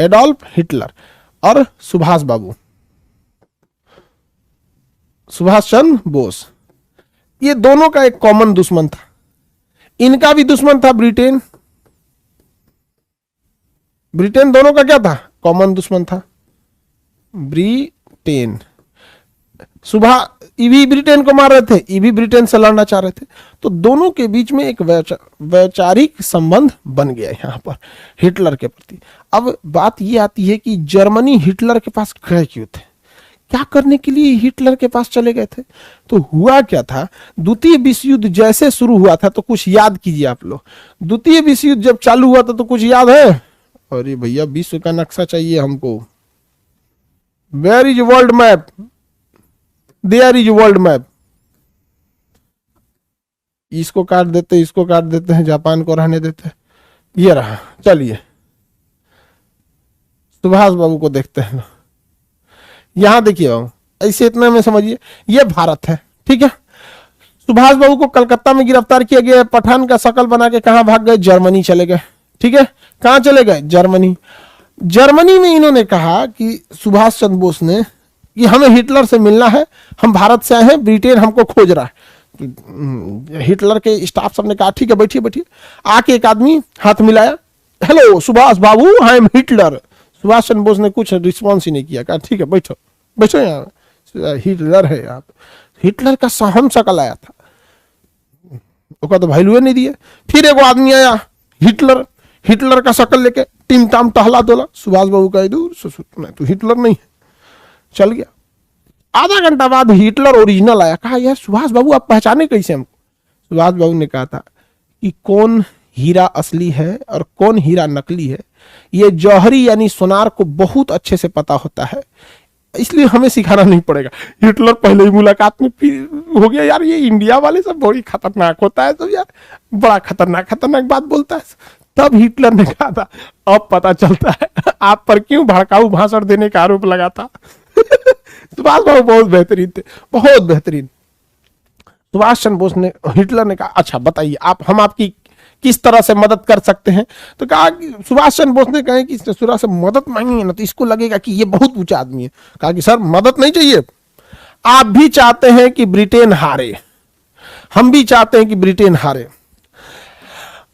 Adolf Hitler और सुभाष बाबू, सुभाष चंद्र बोस, ये दोनों का एक कॉमन दुश्मन था। इनका भी दुश्मन था ब्रिटेन, ब्रिटेन दोनों का क्या था, कॉमन दुश्मन था ब्रिटेन। सुभाष ये भी ब्रिटेन को मार रहे थे, ये भी ब्रिटेन से लड़ना चाह रहे थे, तो दोनों के बीच में एक वैचारिक संबंध बन गया यहां पर हिटलर के प्रति। अब बात ये आती है कि जर्मनी हिटलर के पास गए क्यों थे, क्या करने के लिए हिटलर के पास चले गए थे। तो हुआ क्या था, द्वितीय विश्व युद्ध जैसे शुरू हुआ था, तो कुछ याद कीजिए आप लोग। द्वितीय विश्व युद्ध जब चालू हुआ था तो कुछ याद है, अरे भैया विश्व का नक्शा चाहिए हमको, where is world map, there is world map. इसको काट देते, इसको काट देते हैं, जापान को रहने देते हैं, ये रहा। चलिए सुभाष बाबू को देखते हैं, यहां देखिए बाबू, ऐसे इतना में समझिए, ये भारत है, ठीक है। सुभाष बाबू को कलकत्ता में गिरफ्तार किया गया, पठान का शकल बना के कहां भाग गए, जर्मनी चले गए, ठीक है। कहां चले गए, जर्मनी। जर्मनी में इन्होंने कहा कि सुभाष चंद्र बोस ने कि हमें हिटलर से मिलना है, हम भारत से आए हैं, ब्रिटेन हमको खोज रहा है। तो हिटलर के स्टाफ सब ने कहा ठीक है बैठिए बैठिए। आके एक आदमी हाथ मिलाया, hello Subhash babu, I am Hitler. Subhash Chandra Bose ने कुछ रिस्पॉन्स ही नहीं किया, कहा ठीक है बैठो बैठो, यहाँ हिटलर है आप। हिटलर का सहम शकल आया था, उसका तो वैल्यू नहीं दिए। फिर एक आदमी आया हिटलर, हिटलर का शकल लेके टिम टाम टहला डोला। सुभाष बाबू का दूर तो हिटलर नहीं है, चल गया। आधा घंटा बाद हिटलर ओरिजिनल आया, कहा यार सुभाष बाबू आप पहचाने कैसे हमको। सुभाष बाबू ने कहा था कि कौन हीरा असली है और कौन हीरा नकली है, ये जौहरी यानी सोनार को बहुत अच्छे से पता होता है, इसलिए हमें सिखाना नहीं पड़ेगा। हिटलर पहले ही मुलाकात में हो गया, यार ये इंडिया वाले सब बड़ी खतरनाक होता है, तो यार बड़ा खतरनाक बात बोलता है। तब हिटलर ने कहा था अब पता चलता है आप पर क्यों भड़काऊ भाषण देने का आरोप लगा था। सुभाष बाबू बहुत बेहतरीन थे, बहुत बेहतरीन। सुभाष चंद्र बोस ने, हिटलर ने कहा अच्छा बताइए आप, हम आपकी किस तरह से मदद कर सकते हैं। तो कहा कि सुभाष चंद्र बोस ने कहा कि ससुरा से मदद मांगेंगे ना तो इसको लगेगा कि ये बहुत ऊंचा आदमी है। कहा कि सर मदद नहीं चाहिए, आप भी चाहते हैं कि ब्रिटेन हारे, हम भी चाहते हैं कि ब्रिटेन हारे।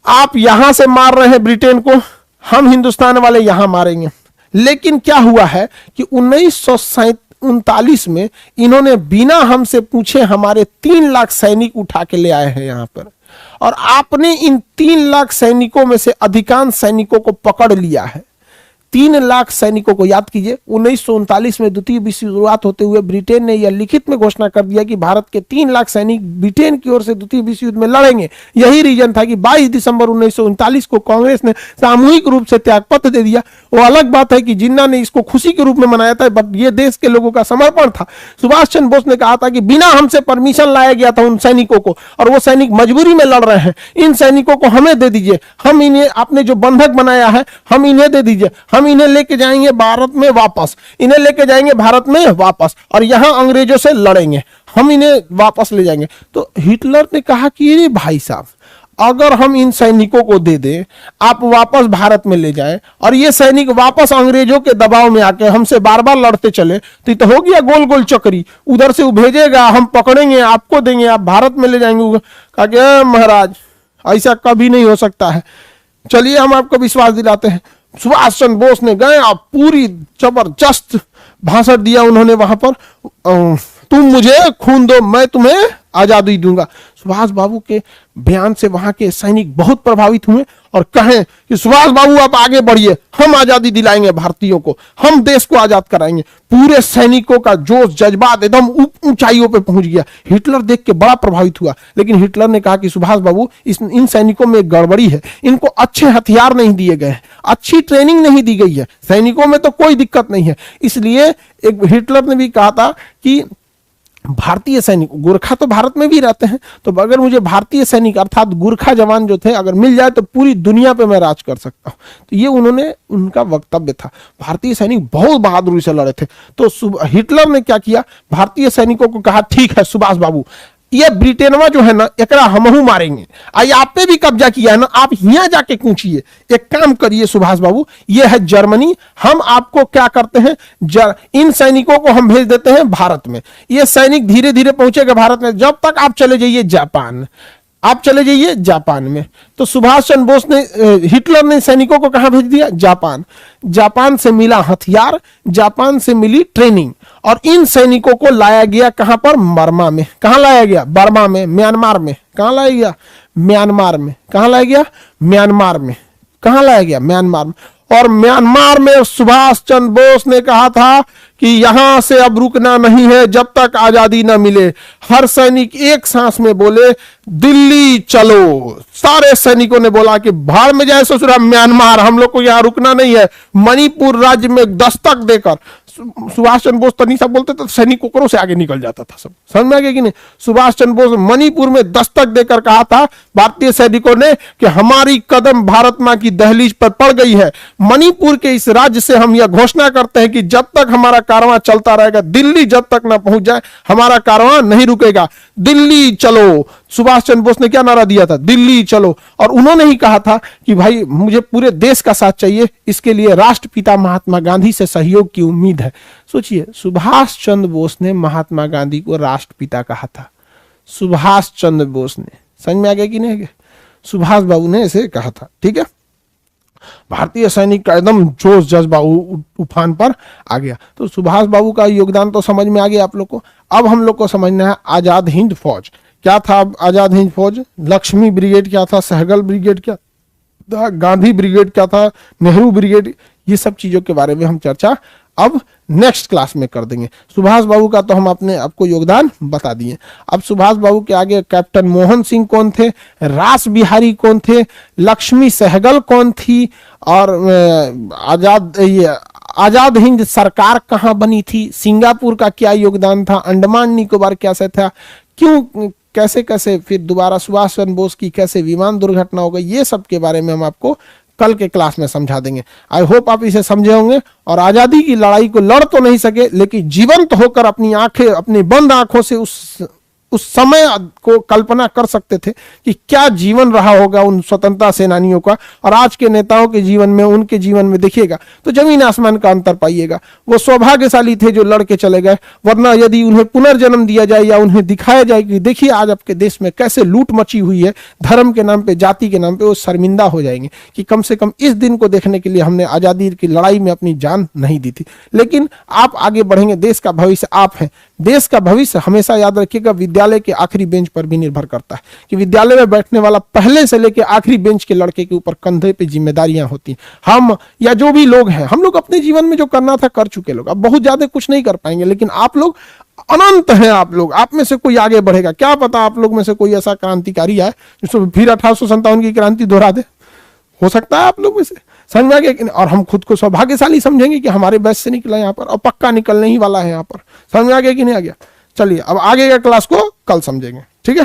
आप यहां से मार रहे हैं ब्रिटेन को, हम हिंदुस्तान वाले यहां मारेंगे। लेकिन क्या हुआ है कि 1939 में इन्होंने बिना हमसे पूछे हमारे 3 लाख सैनिक उठा के ले आए हैं यहां पर, और आपने इन 3 लाख सैनिकों में से अधिकांश सैनिकों को पकड़ लिया है। 3 लाख सैनिकों को याद कीजिए, 1939 में द्वितीय विश्व युद्ध शुरुआत होते हुए ब्रिटेन ने यह लिखित में घोषणा कर दिया कि भारत के 3 लाख सैनिक ब्रिटेन की ओर से द्वितीय विश्व युद्ध में लड़ेंगे। यही रीजन था कि 22 दिसंबर 1939 को कांग्रेस ने सामूहिक रूप से त्यागपत्र दे दिया। वो अलग बात है कि जिन्ना ने इसको खुशी के रूप में मनाया था, बट ये देश के लोगों का समर्पण था। सुभाष चंद्र बोस ने कहा था कि बिना हमसे परमिशन लाया गया था उन सैनिकों को, और वो सैनिक मजबूरी में लड़ रहे हैं, इन सैनिकों को हमें दे दीजिए, हम इन्हें आपने जो बंधक बनाया है हम इन्हें दे दीजिए, हम इन्हें लेके जाएंगे भारत में वापस, इन्हें लेके जाएंगे भारत में वापस, और यहां अंग्रेजों से लड़ेंगे, हम इन्हें वापस ले जाएंगे। तो हिटलर ने कहा कि ये भाई साहब अगर हम इन सैनिकों को दे दें, आप वापस भारत में ले जाएं, और ये सैनिक वापस अंग्रेजों के दबाव में आके हमसे बार बार लड़ते चले, तो हो गया गोल गोल चक्री, उधर से वो भेजेगा, हम पकड़ेंगे, आपको देंगे, आप भारत में ले जाएंगे। कहा कि महाराज ऐसा कभी नहीं हो सकता है, चलिए हम आपको विश्वास दिलाते हैं। सुभाष चंद्र बोस ने गए और पूरी जबरदस्त भाषण दिया उन्होंने वहां पर, तुम मुझे खून दो मैं तुम्हें आजादी दूंगा। सुभाष बाबू के बयान से वहां के सैनिक बहुत प्रभावित हुए और कहें कि सुभाष बाबू आप आगे बढ़िए, हम आजादी दिलाएंगे भारतीयों को, हम देश को आजाद कराएंगे। पूरे सैनिकों का जोश जज्बात एकदम ऊंचाइयों पे पहुंच गया। हिटलर देख के बड़ा प्रभावित हुआ, लेकिन हिटलर ने कहा कि सुभाष बाबू इन सैनिकों में एक गड़बड़ी है, इनको अच्छे हथियार नहीं दिए गए हैं, अच्छी ट्रेनिंग नहीं दी गई है, सैनिकों में तो कोई दिक्कत नहीं है। इसलिए एक हिटलर ने भी कहा था कि भारतीय सैनिक, गोरखा तो भारत में भी रहते हैं, तो अगर मुझे भारतीय सैनिक अर्थात गोरखा जवान जो थे अगर मिल जाए तो पूरी दुनिया पे मैं राज कर सकता हूं। तो ये उन्होंने, उनका वक्तव्य था। भारतीय सैनिक बहुत बहादुरी से लड़े थे। तो हिटलर ने क्या किया, भारतीय सैनिकों को कहा ठीक है सुभाष बाबू ये ब्रिटेनवा जो है ना, एकरा हमहू मारेंगे। आई आप पे भी कब्जा किया है ना, आप यहाँ जाके पूछिए। एक काम करिए सुभाष बाबू, ये है जर्मनी, हम आपको क्या करते हैं, इन सैनिकों को हम भेज देते हैं भारत में। ये सैनिक धीरे धीरे पहुंचेगा भारत में, जब तक आप चले जाइए जापान, आप चले जाइए जापान में। तो सुभाष चंद्र बोस ने, हिटलर ने सैनिकों को कहां भेज दिया, जापान। जापान से मिला हथियार, जापान से मिली ट्रेनिंग, और इन सैनिकों को लाया गया कहां पर, बर्मा में। कहां लाया गया, बर्मा में, म्यांमार में। कहां लाया गया, म्यांमार में। कहां लाया गया, म्यांमार में। कहां लाया गया, म्यांमार में। और म्यांमार में सुभाष चंद्र बोस ने कहा था कि यहां से अब रुकना नहीं है जब तक आजादी न मिले। हर सैनिक एक सांस में बोले, दिल्ली चलो। सारे सैनिकों ने बोला कि भाड़ में जाए ससुरा म्यांमार, हम लोग को यहां रुकना नहीं है। मणिपुर राज्य में दस्तक देकर सुभाष चंद्र बोस तनी सब बोलते तो सैनिक कोकरों से आगे निकल जाता था सब, समझ में आ गया कि नहीं। सुभाष चंद्र बोस मणिपुर में दस्तक देकर कहा था भारतीय सैनिकों ने कि हमारी कदम भारत मां की दहलीज पर पड़ गई है। मणिपुर के इस राज्य से हम यह घोषणा करते हैं कि जब तक हमारा कारवां चलता रहेगा, दिल्ली जब तक ना पहुंच जाए, हमारा कारवां नहीं रुकेगा। दिल्ली चलो। सुभाष चंद्र बोस ने क्या नारा दिया था, दिल्ली चलो। और उन्होंने ही कहा था कि भाई मुझे पूरे देश का साथ चाहिए, इसके लिए राष्ट्रपिता महात्मा गांधी से सहयोग की उम्मीद है। सोचिए, सुभाष चंद्र बोस ने महात्मा गांधी को राष्ट्रपिता कहा था। सुभाष चंद्र बोस ने, समझ में आ गया कि नहीं, सुभाष बाबू ने ऐसे कहा था, ठीक है। भारतीय सैनिक का एकदम जोश जज्बा उफान पर आ गया। तो सुभाष बाबू का योगदान तो समझ में आ गया आप लोग को। अब हम लोग को समझना है आजाद हिंद फौज क्या था। आजाद हिंद फौज, लक्ष्मी ब्रिगेड क्या था, सहगल ब्रिगेड क्या था, गांधी ब्रिगेड क्या था, नेहरू ब्रिगेड, ये सब चीजों के बारे में हम चर्चा अब नेक्स्ट क्लास में कर देंगे। सुभाष बाबू का तो हम अपने आपको योगदान बता दिए। अब सुभाष बाबू के आगे कैप्टन मोहन सिंह कौन थे, रास बिहारी कौन थे, लक्ष्मी सहगल कौन थी, और आजाद हिंद सरकार कहां बनी थी, सिंगापुर का क्या योगदान था, अंडमान निकोबार कैसे था, क्यों कैसे कैसे फिर दोबारा सुभाष चंद्र बोस की कैसे विमान दुर्घटना हो गई, ये सब के बारे में हम आपको कल के क्लास में समझा देंगे। आई होप आप इसे समझे होंगे और आजादी की लड़ाई को लड़ तो नहीं सके, लेकिन जीवंत होकर अपनी आंखें, अपनी बंद आंखों से उस समय को कल्पना कर सकते थे कि क्या जीवन रहा होगा उन स्वतंत्रता सेनानियों का, और आज के नेताओं के जीवन में, उनके जीवन में देखिएगा तो जमीन आसमान का अंतर पाइएगा। वो सौभाग्यशाली थे जो लड़के चले गए, वरना यदि उन्हें पुनर्जन्म दिया जाए या उन्हें दिखाया जाए कि देखिए आज आपके देश में कैसे लूट मची हुई है धर्म के नाम पे, जाति के नाम पे, वो शर्मिंदा हो जाएंगे कि कम से कम इस दिन को देखने के लिए हमने आजादी की लड़ाई में अपनी जान नहीं दी थी। लेकिन आप आगे बढ़ेंगे, देश का भविष्य आप हैं। देश का भविष्य हमेशा याद रखिएगा विद्यालय के आखिरी बेंच पर भी निर्भर करता है कि विद्यालय में बैठने वाला पहले से लेकर आखिरी बेंच के लड़के के ऊपर कंधे पे जिम्मेदारियां होती हैं। हम या जो भी लोग हैं, हम लोग अपने जीवन में जो करना था कर चुके लोग, अब बहुत ज्यादा कुछ नहीं कर पाएंगे, लेकिन आप लोग अनंत हैं। आप लोग, आप में से कोई आगे बढ़ेगा, क्या पता आप लोग में से कोई ऐसा क्रांतिकारी है जिसको फिर 1857 की क्रांति दोहरा दे, हो सकता है आप लोग में से। समझ में आ गया? और हम खुद को सौभाग्यशाली समझेंगे कि हमारे बैच से निकला यहाँ पर, और पक्का निकलने ही वाला है यहाँ पर। समझ में आ गया कि नहीं आ गया? चलिए अब आगे का क्लास को कल समझेंगे, ठीक है।